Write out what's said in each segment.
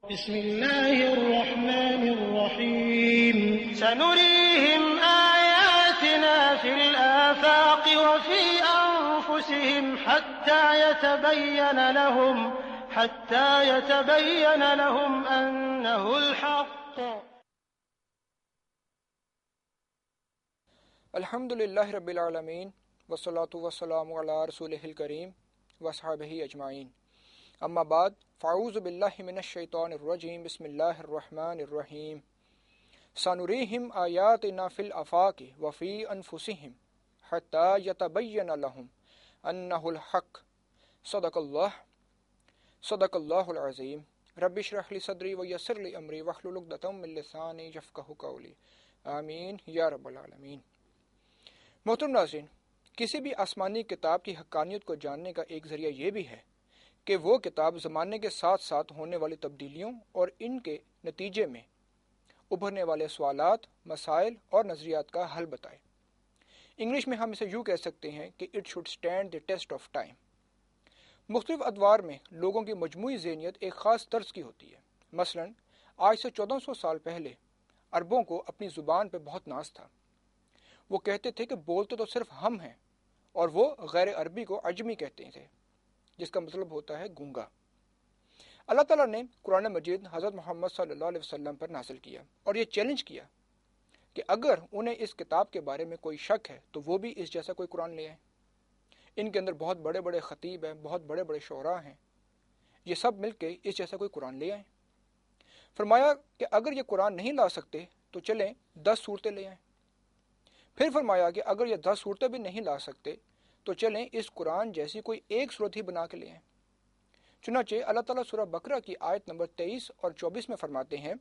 بسم الله الرحمن الرحيم سنريهم آياتنا في الآفاق وفي أنفسهم حتى يتبين لهم أنه الحق. الحمد للہ رب العالمین والصلاة والسلام علی رسولہ الکریم وصحبہ اجمعین. اما بعد فاعوذ باللہ من الشیطان الرجیم. بسم اللہ الرحمن الرحیم. سنریہم آیاتنا فی الآفاق وفی انفسہم حتی یتبین لہم انہ الحق. صدق اللہ العظیم. رب اشرح لی صدری ویسر لی امری واحلل عقدۃ من لسانی یفقہوا قولی. آمین یا رب العالمین. محترم ناظرین، کسی بھی آسمانی کتاب کی حقانیت کو جاننے کا ایک ذریعہ یہ بھی ہے کہ وہ کتاب زمانے کے ساتھ ساتھ ہونے والی تبدیلیوں اور ان کے نتیجے میں ابھرنے والے سوالات، مسائل اور نظریات کا حل بتائے. انگلش میں ہم اسے یوں کہہ سکتے ہیں کہ it should stand the test of time. مختلف ادوار میں لوگوں کی مجموعی ذہنیت ایک خاص طرز کی ہوتی ہے. مثلا آج سے 1400 سال پہلے عربوں کو اپنی زبان پہ بہت ناز تھا. وہ کہتے تھے کہ بولتے تو صرف ہم ہیں، اور وہ غیر عربی کو عجمی کہتے تھے، جس کا مطلب ہوتا ہے گونگا. اللہ تعالیٰ نے قرآن مجید حضرت محمد صلی اللہ علیہ وسلم پر نازل کیا اور یہ چیلنج کیا کہ اگر انہیں اس کتاب کے بارے میں کوئی شک ہے تو وہ بھی اس جیسا کوئی قرآن لے آئیں. ان کے اندر بہت بڑے بڑے خطیب ہیں، بہت بڑے بڑے شعراء ہیں، یہ سب مل کے اس جیسا کوئی قرآن لے آئیں. فرمایا کہ اگر یہ قرآن نہیں لا سکتے تو چلیں 10 صورتیں لے آئیں. پھر فرمایا کہ اگر یہ 10 صورتیں بھی نہیں لا سکتے تو چلیں اس قرآن جیسی کوئی ایک صورت ہی بنا کے لے آئیں. چنانچہ اللہ تعالیٰ سورہ بقرہ کی آیت نمبر 23 اور 24 میں فرماتے ہیں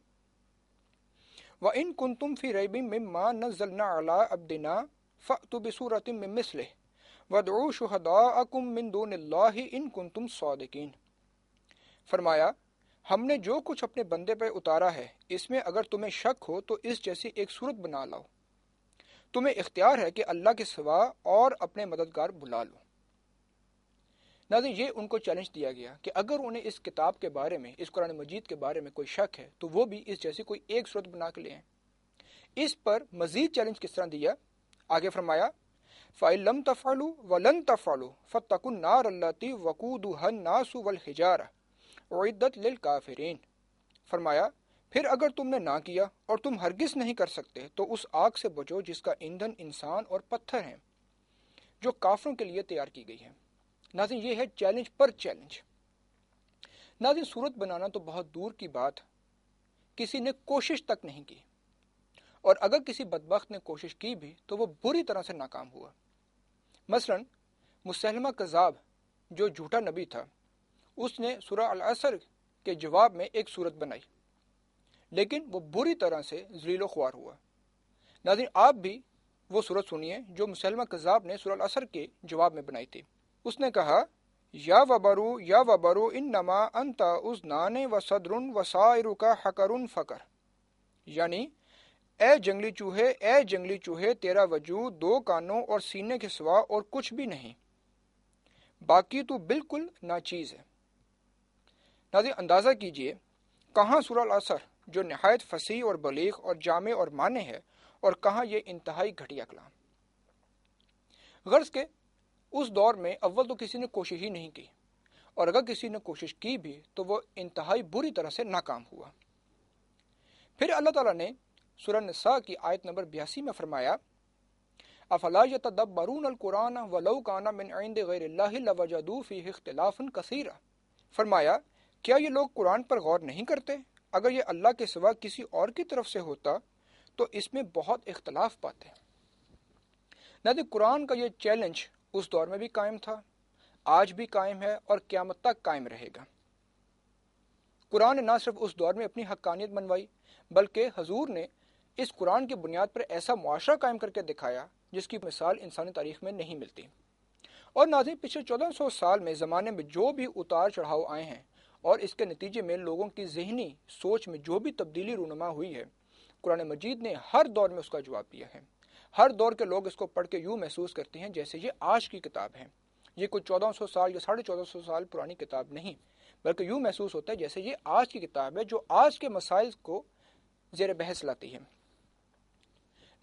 وَإِن كُنتُمْ فِي رَيْبٍ مِّمَّا نَزَّلْنَا عَلَىٰ عَبْدِنَا فَأْتُوا بِسُورَةٍ مِّن مِّثْلِهِ وَادْعُوا شُهَدَاءَكُم مِّن دُونِ اللَّهِ إِن كُنتُمْ صَادِقِينَ. فرمایا ہم نے جو کچھ اپنے بندے پہ اتارا ہے اس میں اگر تمہیں شک ہو تو اس جیسی ایک صورت بنا لاؤ. تمہیں اختیار ہے کہ اللہ کے سوا اور اپنے مددگار بلا لو. ناظرین، یہ ان کو چیلنج دیا گیا کہ اگر انہیں اس کتاب کے بارے میں، اس قرآن مجید کے بارے میں کوئی شک ہے تو وہ بھی اس جیسی کوئی ایک صورت بنا کے لے آئیں. اس پر مزید چیلنج کس طرح دیا؟ آگے فرمایا فَإِن لَمْ تَفْعَلُوا وَلَن تَفْعَلُوا فَاتَّقُوا النَّارَ الَّتِي وَقُودُهَا النَّاسُ وَالْحِجَارَةُ أُعِدَّتْ لِلْكَافِرِينَ. فرمایا پھر اگر تم نے نہ کیا اور تم ہرگز نہیں کر سکتے تو اس آگ سے بچو جس کا ایندھن انسان اور پتھر ہیں، جو کافروں کے لیے تیار کی گئی ہے. ناظرین، یہ ہے چیلنج پر چیلنج. ناظرین، صورت بنانا تو بہت دور کی بات، کسی نے کوشش تک نہیں کی، اور اگر کسی بدبخت نے کوشش کی بھی تو وہ بری طرح سے ناکام ہوا. مثلا مسیلمہ کذاب جو جھوٹا نبی تھا، اس نے سورہ العصر کے جواب میں ایک صورت بنائی، لیکن وہ بری طرح سے ذلیل و خوار ہوا. ناظرین، آپ بھی وہ صورت سنیے جو مسیلمہ کذاب نے سورہ العصر کے جواب میں بنائی تھی. اس نے کہا یا وبرو انما انت اذنان و صدر و سائرک حقر فقر. یعنی اے جنگلی چوہے تیرا وجود 2 کانوں اور سینے کے سوا اور کچھ بھی نہیں، باقی تو بالکل ناچیز ہے. ناظرین، اندازہ کیجئے کہاں سورہ العصر جو نہایت فصیح اور بلیغ اور جامع اور معنی ہے، اور کہاں یہ انتہائی گھٹیا کلام. غرض کہ اس دور میں اول تو کسی نے کوشش ہی نہیں کی، اور اگر کسی نے کوشش کی بھی تو وہ انتہائی بری طرح سے ناکام ہوا. پھر اللہ تعالیٰ نے سورہ نساء کی آیت نمبر 82 میں فرمایا افلا یتدبرون القرآن ولو کان من عند غیر اللہ لوجدوا فیہ اختلافا کثیرا. فرمایا کیا یہ لوگ قرآن پر غور نہیں کرتے؟ اگر یہ اللہ کے سوا کسی اور کی طرف سے ہوتا تو اس میں بہت اختلاف پاتے. ناظرین، قرآن کا یہ چیلنج اس دور میں بھی قائم تھا، آج بھی قائم ہے اور قیامت تک قائم رہے گا. قرآن نے نہ صرف اس دور میں اپنی حقانیت منوائی، بلکہ حضور نے اس قرآن کی بنیاد پر ایسا معاشرہ قائم کر کے دکھایا جس کی مثال انسانی تاریخ میں نہیں ملتی. اور ناظرین، پچھلے 1400 سال میں زمانے میں جو بھی اتار چڑھاؤ آئے ہیں اور اس کے نتیجے میں لوگوں کی ذہنی سوچ میں جو بھی تبدیلی رونما ہوئی ہے، قرآن مجید نے ہر دور میں اس کا جواب دیا ہے. ہر دور کے لوگ اس کو پڑھ کے یوں محسوس کرتے ہیں جیسے یہ آج کی کتاب ہے، یہ کوئی 1400 سال یا 1450 سال پرانی کتاب نہیں، بلکہ یوں محسوس ہوتا ہے جیسے یہ آج کی کتاب ہے جو آج کے مسائل کو زیر بحث لاتی ہے۔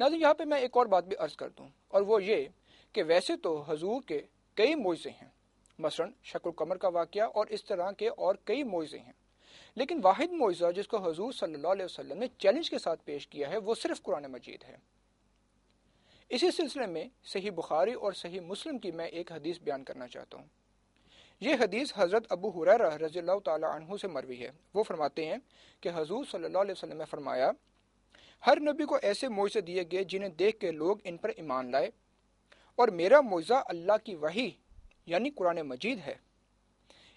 ناظرین، یہاں پہ میں ایک اور بات بھی عرض کر دوں، اور وہ یہ کہ ویسے تو حضور کے کئی معجزے ہیں، مثلا شق القمر کا واقعہ اور اس طرح کے اور کئی معجزے ہیں، لیکن واحد معجزہ جس کو حضور صلی اللہ علیہ وسلم نے چیلنج کے ساتھ پیش کیا ہے وہ صرف قرآن مجید ہے۔ اسی سلسلے میں صحیح بخاری اور صحیح مسلم کی میں ایک حدیث بیان کرنا چاہتا ہوں۔ یہ حدیث حضرت ابو ہریرہ رضی اللہ تعالی عنہ سے مروی ہے۔ وہ فرماتے ہیں کہ حضور صلی اللہ علیہ وسلم نے فرمایا، ہر نبی کو ایسے معجزے دیے گئے جنہیں دیکھ کے لوگ ان پر ایمان لائے، اور میرا معجزہ اللہ کی وحی یعنی قرآن مجید ہے،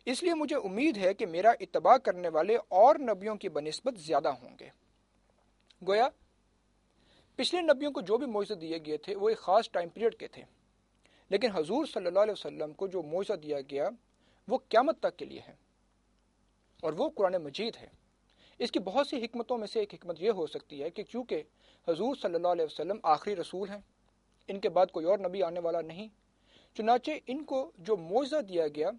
اس لیے مجھے امید ہے کہ میرا اتباع کرنے والے اور نبیوں کی بنسبت زیادہ ہوں گے۔ گویا پچھلے نبیوں کو جو بھی معجزے دیے گئے تھے وہ ایک خاص ٹائم پیریڈ کے تھے، لیکن حضور صلی اللہ علیہ وسلم کو جو معجزہ دیا گیا وہ قیامت تک کے لیے ہے، اور وہ قرآن مجید ہے۔ اس کی بہت سی حکمتوں میں سے ایک حکمت یہ ہو سکتی ہے کہ چونکہ حضور صلی اللہ علیہ وسلم آخری رسول ہیں، ان کے بعد کوئی اور نبی آنے والا نہیں، چنانچہ ان کو جو معجزہ دیا گیا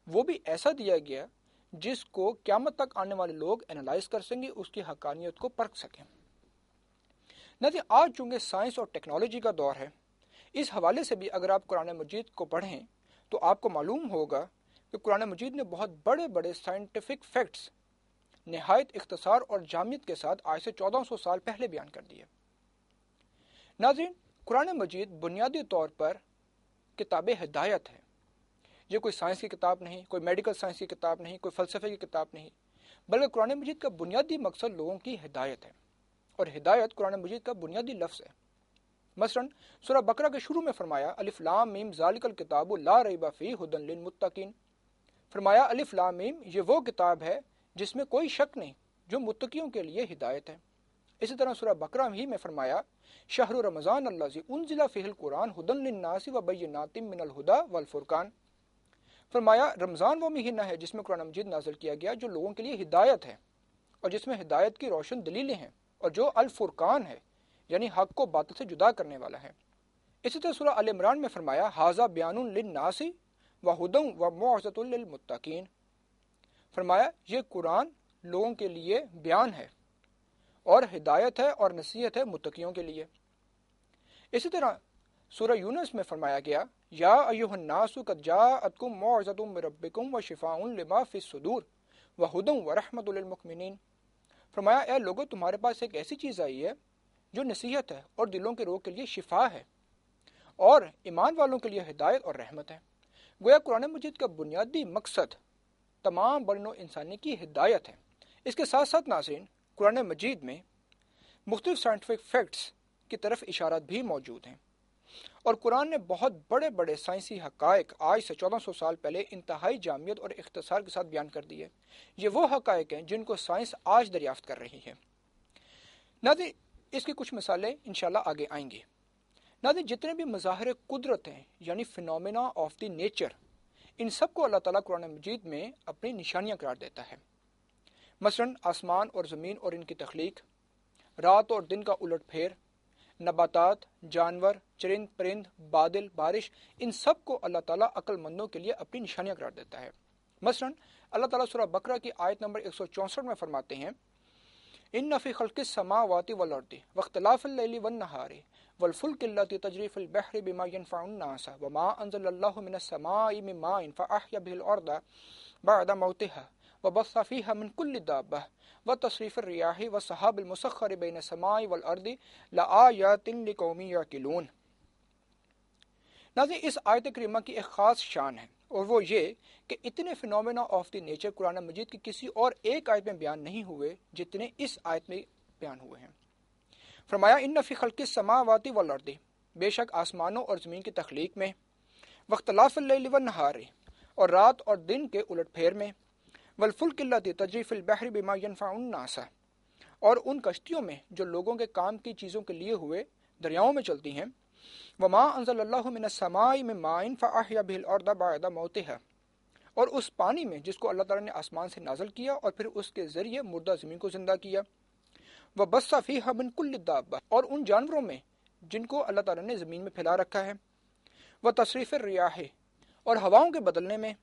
وہ بھی ایسا دیا گیا جس کو قیامت تک آنے والے لوگ انالائز کر سکیں، اس کی حقانیت کو پرکھ سکیں۔ ناظرین، آج چونکہ سائنس اور ٹیکنالوجی کا دور ہے، اس حوالے سے بھی اگر آپ قرآن مجید کو پڑھیں تو آپ کو معلوم ہوگا کہ قرآن مجید نے بہت بڑے بڑے سائنٹیفک فیکٹس نہایت اختصار اور جامعیت کے ساتھ آج سے 1400 سال پہلے بیان کر دیے۔ ناظرین، قرآن مجید بنیادی طور پر کتاب ہدایت ہے۔ یہ کوئی سائنس کی کتاب نہیں، کوئی میڈیکل سائنس کی کتاب نہیں، کوئی فلسفے کی کتاب نہیں، بلکہ قرآن مجید کا بنیادی مقصد لوگوں کی ہدایت ہے، اور ہدایت قرآن مجید کا بنیادی لفظ ہے۔ مثلا سورہ بقرہ کے شروع میں فرمایا الف لام میم ذالک الکتاب لا ریب فیہ ھدی للمتقین، فرمایا الف لام میم یہ وہ کتاب ہے جس میں کوئی شک نہیں، جو متقیوں کے لیے ہدایت ہے۔ اسی طرح سورہ بقرہ ہی میں فرمایا شہر رمضان الذی انزل فیہ القرآن ھدی للناس وبینات من الھدی والفرقان، فرمایا رمضان وہ مہینہ ہے جس میں قرآن مجید نازل کیا گیا جو لوگوں کے لیے ہدایت ہے، اور جس میں ہدایت کی روشن دلیلیں ہیں، اور جو الفرقان ہے یعنی حق کو باطل سے جدا کرنے والا ہے۔ اسی طرح سورہ آل عمران میں فرمایا ھذا بیان للناس وھدی وموعظۃ للمتقین، فرمایا یہ قرآن لوگوں کے لیے بیان ہے اور ہدایت ہے اور نصیحت ہے متقیوں کے لیے۔ اسی طرح سورہ یونس میں فرمایا گیا یا ایھا الناس قد جاءتکم موعظۃ من ربکم وشفاء لما فی الصدور وھدی ورحمۃ للمؤمنین، فرمایا اے لوگو تمہارے پاس ایک ایسی چیز آئی ہے جو نصیحت ہے اور دلوں کے روگ کے لیے شفا ہے، اور ایمان والوں کے لیے ہدایت اور رحمت ہے۔ گویا قرآن مجید کا بنیادی مقصد تمام بر نوع انسانی کی ہدایت ہے۔ اس کے ساتھ ساتھ ناظرین، قرآن مجید میں مختلف سائنٹیفک فیکٹس کی طرف اشارات بھی موجود ہیں، اور قرآن نے بہت بڑے بڑے سائنسی حقائق آج سے 1400 سال پہلے انتہائی جامعیت اور اختصار کے ساتھ بیان کر دیے۔ یہ وہ حقائق ہیں جن کو سائنس آج دریافت کر رہی ہے۔ ناظرین، اس کی کچھ مثالیں انشاءاللہ آگے آئیں گی۔ ناظرین، جتنے بھی مظاہر قدرت ہیں یعنی فینومینا آف دی نیچر، ان سب کو اللہ تعالیٰ قرآن مجید میں اپنی نشانیاں قرار دیتا ہے۔ مثلا آسمان اور زمین اور ان کی تخلیق، رات اور دن کا الٹ پھیر، نباتات، جانور، چرند پرند، بادل، بارش، ان سب کو اللہ تعالیٰ عقل مندوں کے لیے اپنی نشانیاں قرار دیتا ہے۔ مثلا اللہ تعالیٰ سورہ بقرہ کی آیت نمبر 164 میں فرماتے ہیں ان فی خلق السماوات والارض واختلاف اللیل والنہار والفلک التی تجری فی البحر بما ينفع الناس وما انزل اللہ من السماء من ماء فاحیا به الارض بعد موتها وبث فيها من كل دابة وتصريف الرياح والسحاب المسخر بين السماء والارض لآیات لقوم یعقلون۔ ناظرین، اس آیت کریمہ کی ایک خاص شان ہے، اور وہ یہ کہ اتنے فینومینا آف دی نیچر قرآن مجید کی کسی اور ایک آیت میں بیان نہیں ہوئے جتنے اس آیت میں بیان ہوئے ہیں۔ فرمایا ان فی خلق السماوات والارض، بے شک آسمانوں اور زمین کی تخلیق میں، واختلاف اللیل والنہار، اور رات اور دن کے الٹ پھیر میں، والفلک التی تجری فی البحر بما ينفع الناس، اور ان کشتیوں میں جو لوگوں کے کام کی چیزوں کے لیے ہوئے دریاؤں میں چلتی ہیں، وما انزل اللہ من السماء من ماء فاحیا به الارض بعد موتها، اور اس پانی میں جس کو اللہ تعالیٰ نے آسمان سے نازل کیا اور پھر اس کے ذریعے مردہ زمین کو زندہ کیا، وبث فیہا من کل دابہ، اور ان جانوروں میں جن کو اللہ تعالیٰ نے زمین میں پھیلا رکھا ہے، وتصریف الریاح، اور ہواؤں کے بدلنے میں،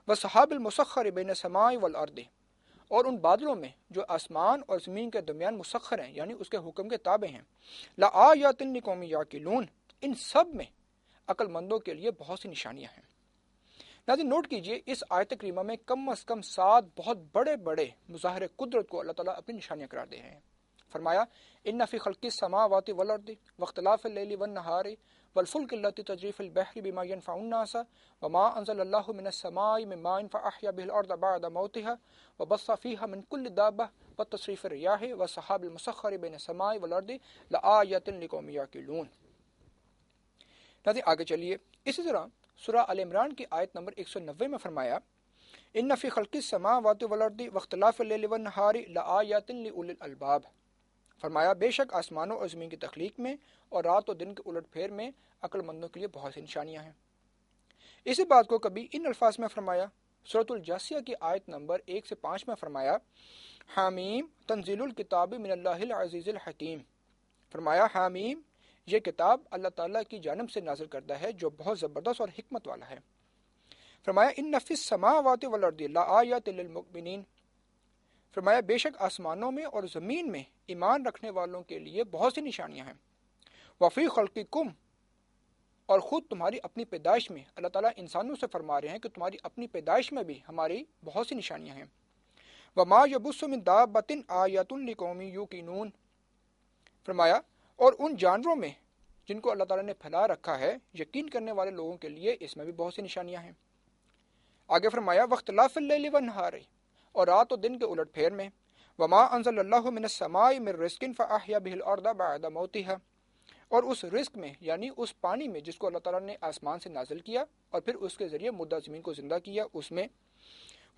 وسحاب المسخر بین السماء والارض، اور ان بادلوں میں جو آسمان اور زمین کے درمیان مسخر ہیں یعنی اس کے حکم کے تابع ہیں، لآیات لقوم یعقلون، ان سب میں عقل مندوں کے لیے بہت سی نشانیاں ہیں۔ ناظرین نوٹ کیجئے اس آیت کریمہ میں کم از کم 7 بہت بڑے بڑے مظاہر قدرت کو اللہ تعالیٰ اپنی نشانیاں قرار دے رہے ہیں۔ فرمایا ان فی خلق السماوات والارض واختلاف اللیل والنہار والفلک التی تجری فی البحر بما ينفع الناس وما انزل اللہ من السماء من ماء فاحیا به الارض بعد موتها وبث فیها من کل دابہ وتصریف الریاح والسحاب المسخر بین السماء والارض لآیات لقوم یعقلون۔ ناظرین آگے چلیے، اسی طرح سورہ آل عمران کی آیت نمبر 190 میں فرمایا ان فی خلق السماوات والارض واختلاف اللیل والنہار لآیات لأولی الالباب۔ فرمایا بے شک آسمانوں اور زمین کی تخلیق میں اور رات و دن کے الٹ پھیر میں عقل مندوں کے لیے بہت سی نشانیاں ہیں۔ اسی بات کو کبھی ان الفاظ میں فرمایا، سورۃ الجاثیہ کی آیت نمبر 1 سے 5 میں فرمایا حامیم تنزیل الکتاب من اللہ العزیز الحکیم۔ فرمایا حامیم یہ کتاب اللہ تعالیٰ کی جانب سے نازل کردہ ہے جو بہت زبردست اور حکمت والا ہے۔ فرمایا ان فی السماوات والارض لآیات للمؤمنین۔ فرمایا بے شک آسمانوں میں اور زمین میں ایمان رکھنے والوں کے لیے بہت سی نشانیاں ہیں۔ وفی خلقکم، اور خود تمہاری اپنی پیدائش میں اللہ تعالیٰ انسانوں سے فرما رہے ہیں کہ تمہاری اپنی پیدائش میں بھی ہماری بہت سی نشانیاں ہیں۔ وما یبث من دابۃ آیات لقوم یوقنون۔ فرمایا اور ان جانوروں میں جن کو اللہ تعالیٰ نے پھیلا رکھا ہے یقین کرنے والے لوگوں کے لیے اس میں بھی بہت سی نشانیاں ہیں۔ آگے فرمایا واختلاف اللیل والنہار، اور رات و دن کے الٹ پھیر میں، وما انزل اللہ من السماء من رزق فاحیا به الارض بعد موتها، اور اس رزق میں یعنی اس پانی میں جس کو اللہ تعالیٰ نے آسمان سے نازل کیا اور پھر اس کے ذریعے مردہ زمین کو زندہ کیا، اس میں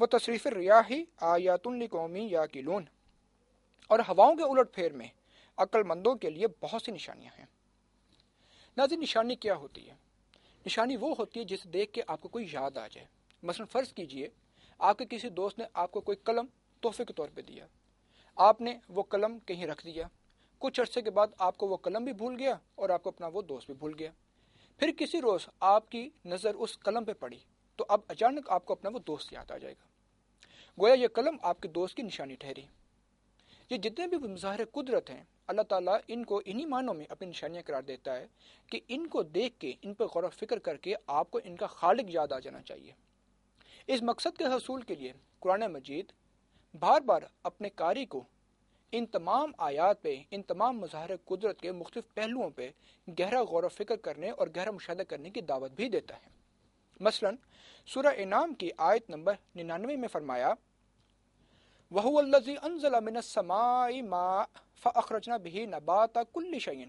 وہ تصریف الریاح آیات لقوم یعقلون، اور ہواؤں کے الٹ پھیر میں عقل مندوں کے لیے بہت سی نشانیاں ہیں۔ ناظرین نشانی کیا ہوتی ہے؟ نشانی وہ ہوتی ہے جسے دیکھ کے آپ کو کوئی یاد آ جائے۔ مثلا فرض کیجئے آپ کے کسی دوست نے آپ کو کوئی قلم تحفے کے طور پہ دیا، آپ نے وہ قلم کہیں رکھ دیا، کچھ عرصے کے بعد آپ کو وہ قلم بھی بھول گیا اور آپ کو اپنا وہ دوست بھی بھول گیا۔ پھر کسی روز آپ کی نظر اس قلم پہ پڑی تو اب اچانک آپ کو اپنا وہ دوست یاد آ جائے گا، گویا یہ قلم آپ کے دوست کی نشانی ٹھہری۔ یہ جتنے بھی مظاہر قدرت ہیں اللہ تعالیٰ ان کو انہی معنوں میں اپنی نشانیاں قرار دیتا ہے کہ ان کو دیکھ کے ان پر غور و فکر کر کے آپ کو ان کا خالق یاد آ جانا چاہیے۔ اس مقصد کے حصول کے لیے قرآن مجید بار بار اپنے قاری کو ان تمام آیات پہ، ان تمام مظاہر قدرت کے مختلف پہلوؤں پہ گہرا غور و فکر کرنے اور گہرا مشاہدہ کرنے کی دعوت بھی دیتا ہے۔ مثلا سورہ انعام کی آیت نمبر 99 میں فرمایا وَهُوَ الَّذِي أَنزَلَ مِنَ السَّمَاءِ مَاءً فَأَخْرَجْنَا بِهِ نَبَاتَ كُلِّ شَيْءٍ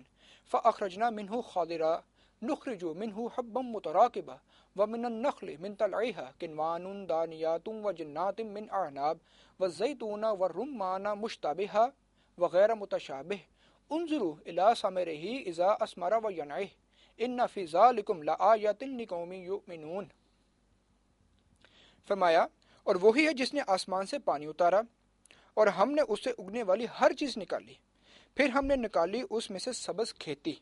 فَأَخْرَجْنَا مِنْهُ خَضِرًا نُخْرِجُ مِنْهُ حَبًّا مُتَرَاكِبًا وَمِنَ النَّخْلِ مِنْ طَلْعِهَا كِنْوَانٌ دَانِيَاتٌ وَجَنَّاتٍ مِنْ أَعْنَابٍ وَالزَّيْتُونَ وَالرُّمَّانَ مُشْتَبِهًا وَغَيْرَ مُتَشَابِهٍ انظُرُوا إِلَى ثَمَرِهِ إِذَا أَثْمَرَ وَيَنْعِهِ إِنَّ فِي ذَلِكُمْ لَآيَاتٍ لِقَوْمٍ يُؤْمِنُونَ۔ فرمایا اور وہی ہے جس نے آسمان سے پانی اتارا اور ہم نے اس سے اگنے والی ہر چیز نکالی، پھر ہم نے نکالی اس میں سے سبز کھیتی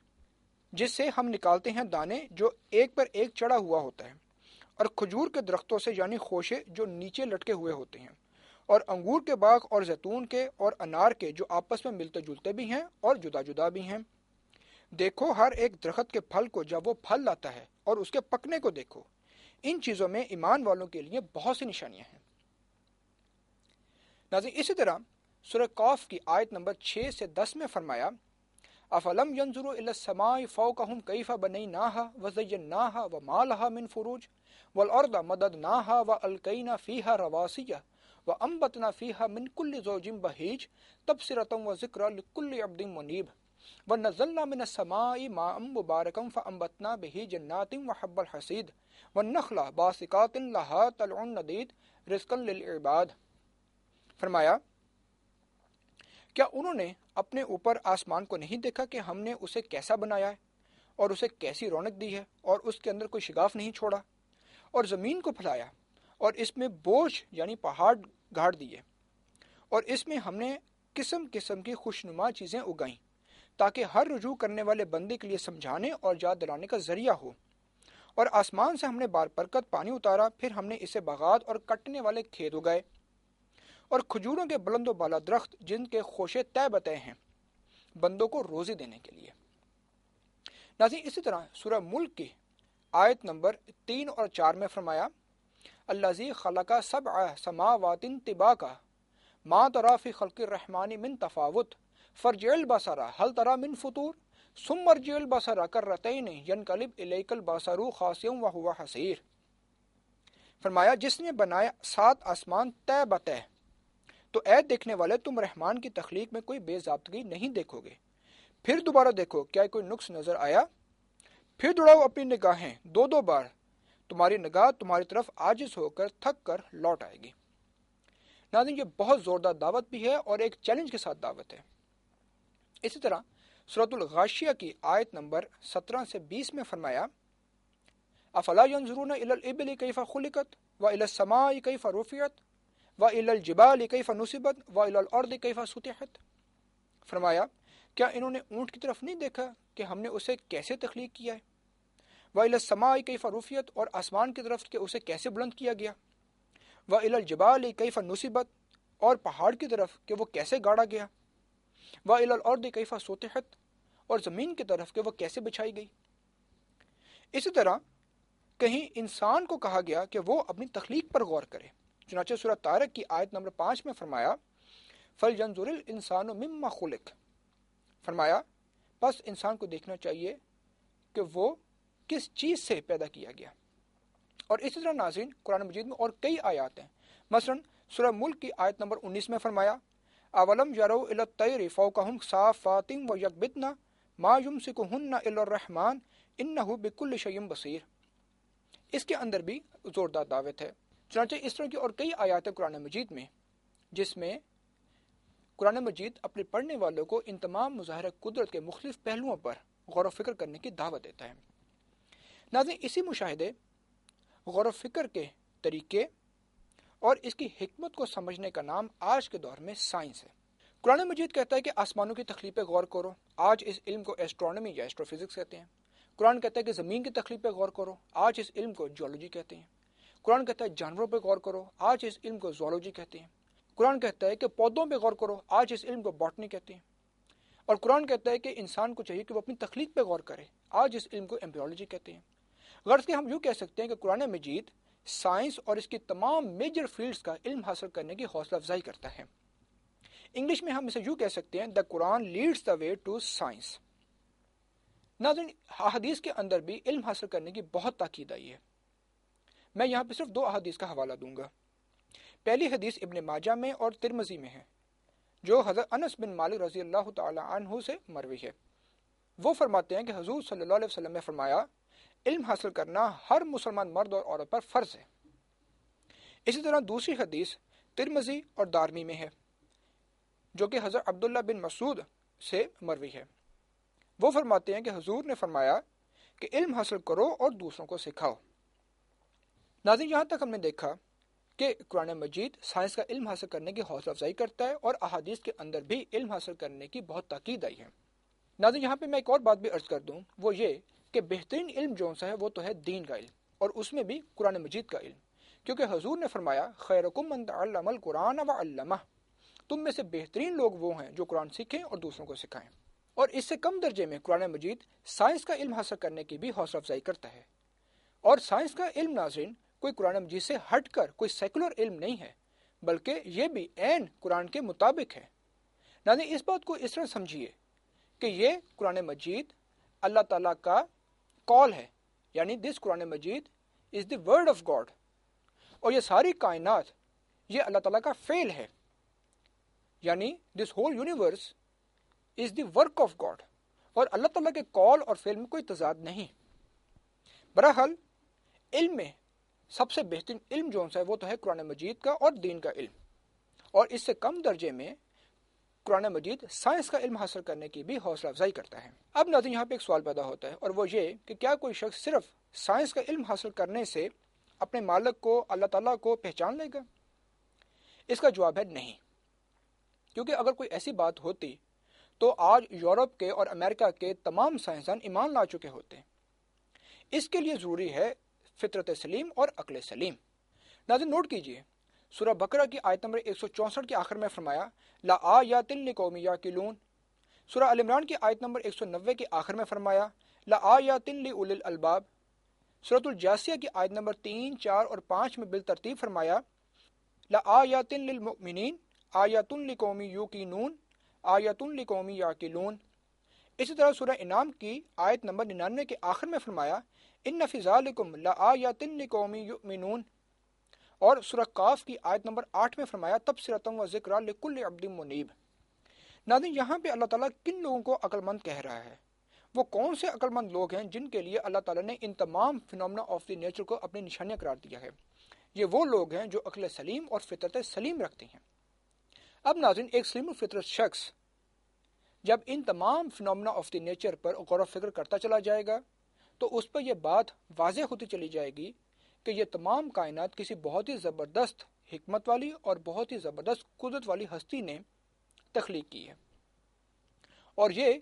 جس سے ہم نکالتے ہیں دانے جو ایک پر ایک چڑھا ہوا ہوتا ہے، اور کھجور کے درختوں سے یعنی خوشے جو نیچے لٹکے ہوئے ہوتے ہیں، اور انگور کے باغ اور زیتون کے اور انار کے جو آپس میں ملتے جلتے بھی ہیں اور جدا جدا بھی ہیں۔ دیکھو ہر ایک درخت کے پھل کو جب وہ پھل لاتا ہے اور اس کے پکنے کو دیکھو، ان چیزوں میں ایمان والوں کے لیے بہت سی نشانیاں ہیں۔ ناظرین اسی طرح سورہ قاف کی آیت نمبر 6 سے 10 میں فرمایا افلم ينظروا الى السماء فوقهم كيف بنيناها وزيناها وما لها من فروج والارض مددناها والقينا فيها رواسي وانبتنا فيها من كل زوج بهيج تبصرة وذكرى لكل عبد منيب ونزلنا من السماء ماء مباركا فانبتنا به جنات وحب الحصيد والنخل باسقات لها طلع نضيد رزقا للعباد۔ فرمایا کیا انہوں نے اپنے اوپر آسمان کو نہیں دیکھا کہ ہم نے اسے کیسا بنایا ہے اور اسے کیسی رونق دی ہے اور اس کے اندر کوئی شگاف نہیں چھوڑا، اور زمین کو پھیلایا اور اس میں بوجھ یعنی پہاڑ گاڑ دیے، اور اس میں ہم نے قسم قسم کی خوشنما چیزیں اگائیں تاکہ ہر رجوع کرنے والے بندے کے لیے سمجھانے اور یاد دلانے کا ذریعہ ہو، اور آسمان سے ہم نے بار برکت پانی اتارا، پھر ہم نے اسے باغات اور کٹنے والے کھیت اگائے، اور کھجوروں کے بلند و بالا درخت جن کے خوشے طے بتائے ہیں بندوں کو روزی دینے کے لیے۔ ناظرین، اسی طرح سورہ ملک کی آیت نمبر 3 اور 4 میں فرمایا، الذی خلق سبع سماوات طباقا ما تری فی خلق الرحمن من تفاوت فارجع البصر هل تری من فطور ثم ارجع البصر کرتین ینقلب الیک البصر خاسئا وهو حسیر۔ فرمایا جس نے بنایا 7 آسمان طے بطے، تو اے دیکھنے والے تم رحمان کی تخلیق میں کوئی بے ضابطگی نہیں دیکھو گے، پھر دوبارہ دیکھو کیا کوئی نقص نظر آیا، پھر دوڑاؤ اپنی نگاہیں 2 بار، تمہاری نگاہ تمہاری طرف عاجز ہو کر تھک کر لوٹ آئے گی۔ ناظرین، یہ بہت زوردار دعوت بھی ہے اور ایک چیلنج کے ساتھ دعوت ہے۔ اسی طرح سورۃ الغاشیہ کی آیت نمبر 17 سے 20 میں فرمایا، افلا ينظرون الى الابل كيف خلقت والى السماء كيف رفعت والى الجبال كيف نصبت والى الارض كيف سطحت۔ فرمایا کیا انہوں نے اونٹ کی طرف نہیں دیکھا کہ ہم نے اسے کیسے تخلیق کیا ہے، وَإِلَى السَّمَاءِ كَيْفَ رُفِعَتْ اور آسمان کی طرف کہ اسے کیسے بلند کیا گیا، وَإِلَى الْجِبَالِ كَيْفَ نُصِبَتْ اور پہاڑ کی طرف کہ وہ کیسے گاڑا گیا، وَإِلَى الْأَرْضِ كَيْفَ سُطِحَتْ اور زمین کی طرف کہ وہ کیسے بچھائی گئی۔ اسی طرح کہیں انسان کو کہا گیا کہ وہ اپنی تخلیق پر غور کرے، چنانچہ سورہ طارق کی آیت نمبر 5 میں فرمایا، فَلْيَنظُرِ الْإِنسَانُ مِمَّا خُلِقَ۔ فرمایا بس انسان کو دیکھنا چاہیے کہ وہ کس چیز سے پیدا کیا گیا۔ اور اسی طرح ناظرین قرآن مجید میں اور کئی آیات ہیں، مثلا سورہ ملک کی آیت نمبر 19 میں فرمایا، اولم یروا الی الطیر فوقہم صافات ویقبضن ما یمسکہن الا الرحمن انہ بکل شیء بصیر۔ اس کے اندر بھی زوردار دعوت ہے۔ چنانچہ اس طرح کی اور کئی آیات ہیں قرآن مجید میں جس میں قرآن مجید اپنے پڑھنے والوں کو ان تمام مظاہر قدرت کے مختلف پہلوؤں پر غور و فکر کرنے کی دعوت دیتا ہے۔ ناظرین، اسی مشاہدے، غور و فکر کے طریقے اور اس کی حکمت کو سمجھنے کا نام آج کے دور میں سائنس ہے۔ قرآن مجید کہتا ہے کہ آسمانوں کی تخلیق پہ غور کرو، آج اس علم کو ایسٹرونومی یا ایسٹرو فزکس کہتے ہیں۔ قرآن کہتا ہے کہ زمین کی تخلیق پہ غور کرو، آج اس علم کو جیولوجی کہتے ہیں۔ قرآن کہتا ہے جانوروں پہ غور کرو، آج اس علم کو زوالوجی کہتے ہیں۔ قرآن کہتا ہے کہ پودوں پہ غور کرو، آج اس علم کو باٹنی کہتے ہیں۔ اور قرآن کہتا ہے کہ انسان کو چاہیے کہ وہ اپنی تخلیق پہ غور کرے، آج اس علم کو ایمبریولوجی کہتے ہیں۔ غرض کہ ہم یوں کہہ سکتے ہیں کہ قرآن مجید سائنس اور اس کی تمام میجر فیلڈز کا علم حاصل کرنے کی حوصلہ افزائی کرتا ہے۔ انگلش میں ہم اسے یوں کہہ سکتے ہیں، the Quran leads the way to science. ناظرین، احادیث کے اندر بھی علم حاصل کرنے کی بہت تاکید آئی ہے۔ میں یہاں پہ صرف 2 احادیث کا حوالہ دوں گا۔ پہلی حدیث ابن ماجہ میں اور ترمذی میں ہے، جو حضرت انس بن مالک رضی اللہ تعالی عنہ سے مروی ہے۔ وہ فرماتے ہیں کہ حضور صلی اللہ علیہ وسلم نے فرمایا، علم حاصل کرنا ہر مسلمان مرد اور عورت پر فرض ہے۔ اسی طرح دوسری حدیث ترمذی اور دارمی میں ہے، جو کہ حضرت عبداللہ بن مسعود سے مروی ہے۔ وہ فرماتے ہیں کہ حضور نے فرمایا کہ علم حاصل کرو اور دوسروں کو سکھاؤ۔ ناظرین، یہاں تک ہم نے دیکھا کہ قرآن مجید سائنس کا علم حاصل کرنے کی حوصلہ افزائی کرتا ہے اور احادیث کے اندر بھی علم حاصل کرنے کی بہت تاکید آئی ہے۔ ناظرین، یہاں پہ میں ایک اور بات بھی عرض کر دوں، وہ یہ کہ بہترین علم جو سا ہے وہ تو ہے دین کا علم، اور اس میں بھی قرآن مجید کا علم، کیونکہ حضور نے فرمایا، خیرکم من تعلم القرآن وعلمہ، تم میں سے بہترین لوگ وہ ہیں جو قرآن سیکھیں اور دوسروں کو سکھائیں۔ اور اس سے کم درجے میں قرآن مجید سائنس کا علم حاصل کرنے کی بھی حوصلہ افزائی کرتا ہے۔ اور سائنس کا علم ناظرین کوئی قرآن مجید سے ہٹ کر کوئی سیکولر علم نہیں ہے، بلکہ یہ بھی عین قرآن کے مطابق ہے۔ ناظرین، اس بات کو اس طرح سمجھیے کہ یہ قرآن مجید اللہ تعالیٰ کا کال ہے، یعنی دس قرآن مجید از دی ورڈ آف گاڈ، اور یہ ساری کائنات یہ اللہ تعالیٰ کا فعل ہے، یعنی this whole universe is the work of God, اور اللہ تعالیٰ کے کال اور فعل میں کوئی تضاد نہیں۔ بہرحال علم میں سب سے بہترین علم جو ہے وہ تو ہے قرآن مجید کا اور دین کا علم، اور اس سے کم درجے میں قرآن مجید سائنس کا علم حاصل کرنے کی بھی حوصلہ افزائی کرتا ہے۔ اب ناظرین، یہاں پہ ایک سوال پیدا ہوتا ہے، اور وہ یہ کہ کیا کوئی شخص صرف سائنس کا علم حاصل کرنے سے اپنے مالک کو، اللہ تعالیٰ کو پہچان لے گا؟ اس کا جواب ہے نہیں، کیونکہ اگر کوئی ایسی بات ہوتی تو آج یورپ کے اور امریکہ کے تمام سائنسدان ایمان لا چکے ہوتے ہیں۔ اس کے لیے ضروری ہے فطرت سلیم اور عقل سلیم۔ ناظرین نوٹ کیجئے، سورہ بقرہ کی آیت نمبر 164 کے آخر میں فرمایا لآیات لقوم یعقلون۔ سورہ ال عمران کی آیت نمبر 190 کے آخر میں فرمایا لآیات لأولی الالباب۔ سورۃ الجاثیہ کی آیت نمبر 3، 4 اور 5 میں بالترتیب فرمایا لآیات للمؤمنین، آیات لقوم یوقنون، آیات لقوم یعقلون۔ اسی طرح سورہ انعام کی آیت نمبر 99 کے آخر میں فرمایا ان فی ذالکم لآیات لقوم یؤمنون، اور سورہ قاف کی آیت نمبر 8 میں فرمایا تبصرۃ و ذکریٰ لکل عبد منیب۔ ناظرین یہاں پہ اللہ تعالیٰ کن لوگوں کو عقل مند کہہ رہا ہے؟ وہ کون سے عقل مند لوگ ہیں جن کے لیے اللہ تعالیٰ نے ان تمام فنومنا آف دی نیچر کو اپنی نشانیاں قرار دیا ہے؟ یہ وہ لوگ ہیں جو عقل سلیم اور فطرت سلیم رکھتے ہیں۔ اب ناظرین ایک سلیم الفطرت شخص جب ان تمام فنومنا آف دی نیچر پر غور و فکر کرتا چلا جائے گا تو اس پر یہ بات واضح ہوتی چلی جائے گی کہ یہ تمام کائنات کسی بہت ہی زبردست حکمت والی اور بہت ہی زبردست قدرت والی ہستی نے تخلیق کی ہے، اور یہ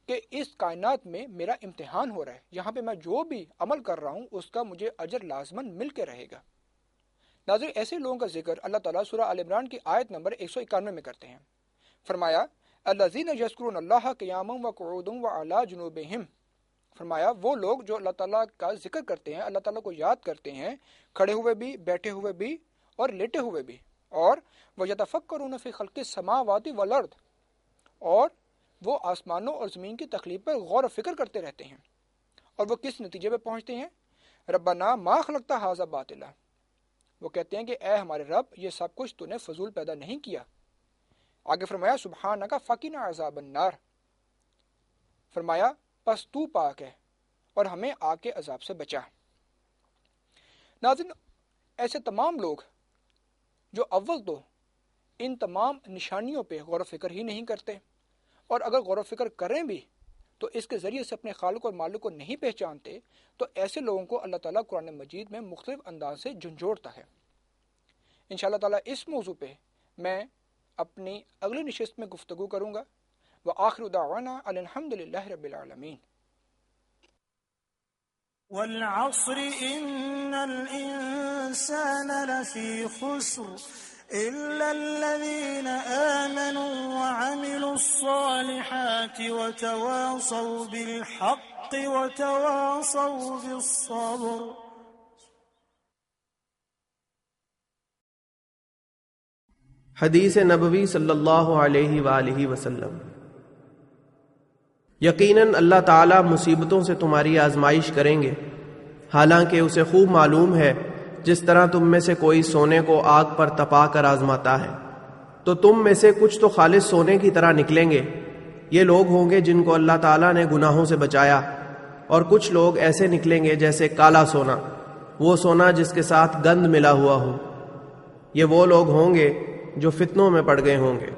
کہ اس کائنات میں میرا امتحان ہو رہا ہے، یہاں پہ میں جو بھی عمل کر رہا ہوں اس کا مجھے اجر لازماً مل کے رہے گا۔ ناظرین ایسے لوگوں کا ذکر اللہ تعالیٰ سورہ ال عمران کی آیت نمبر 191 میں کرتے ہیں۔ فرمایا الذین یذکرون اللہ قیاما وقعودا وعلی جنوبہم۔ فرمایا وہ لوگ جو اللہ تعالیٰ کا ذکر کرتے ہیں، اللہ تعالیٰ کو یاد کرتے ہیں، کھڑے ہوئے بھی، بیٹھے ہوئے بھی اور لیٹے ہوئے بھی، اور وَيَتَفَكَّرُونَ فِي خَلْقِ السَّمَاوَاتِ وَالْأَرْضِ، اور وہ آسمانوں اور زمین کی تخلیق پر غور و فکر کرتے رہتے ہیں، اور وہ کس نتیجے پہ پہنچتے ہیں؟ ربنا ما خلقت ھذا باطلا، وہ کہتے ہیں کہ اے ہمارے رب یہ سب کچھ تو نے فضول پیدا نہیں کیا۔ آگے فرمایا سبحانک فقنا عذاب النار، فرمایا پس تو پاک ہے اور ہمیں آگ کے عذاب سے بچا۔ ناظرین ایسے تمام لوگ جو اول تو ان تمام نشانیوں پہ غور و فکر ہی نہیں کرتے، اور اگر غور و فکر کریں بھی تو اس کے ذریعے سے اپنے خالق اور مالک کو نہیں پہچانتے، تو ایسے لوگوں کو اللہ تعالیٰ قرآن مجید میں مختلف انداز سے جھنجھوڑتا ہے۔ انشاءاللہ تعالیٰ اس موضوع پہ میں اپنی اگلی نشست میں گفتگو کروں گا۔ وآخر دعوانا ان الحمد للہ رب العالمین۔ والعصر ان الانسان لفی خسر الا الذین آمنوا وعملوا الصالحات وتواصوا بالحق وتواصوا بالصبر۔ حدیث نبوی صلی اللہ علیہ وآلہ وسلم۔ یقیناً اللہ تعالیٰ مصیبتوں سے تمہاری آزمائش کریں گے، حالانکہ اسے خوب معلوم ہے جس طرح تم میں سے کوئی سونے کو آگ پر تپا کر آزماتا ہے، تو تم میں سے کچھ تو خالص سونے کی طرح نکلیں گے، یہ لوگ ہوں گے جن کو اللہ تعالیٰ نے گناہوں سے بچایا، اور کچھ لوگ ایسے نکلیں گے جیسے کالا سونا، وہ سونا جس کے ساتھ گند ملا ہوا ہو، یہ وہ لوگ ہوں گے جو فتنوں میں پڑ گئے ہوں گے۔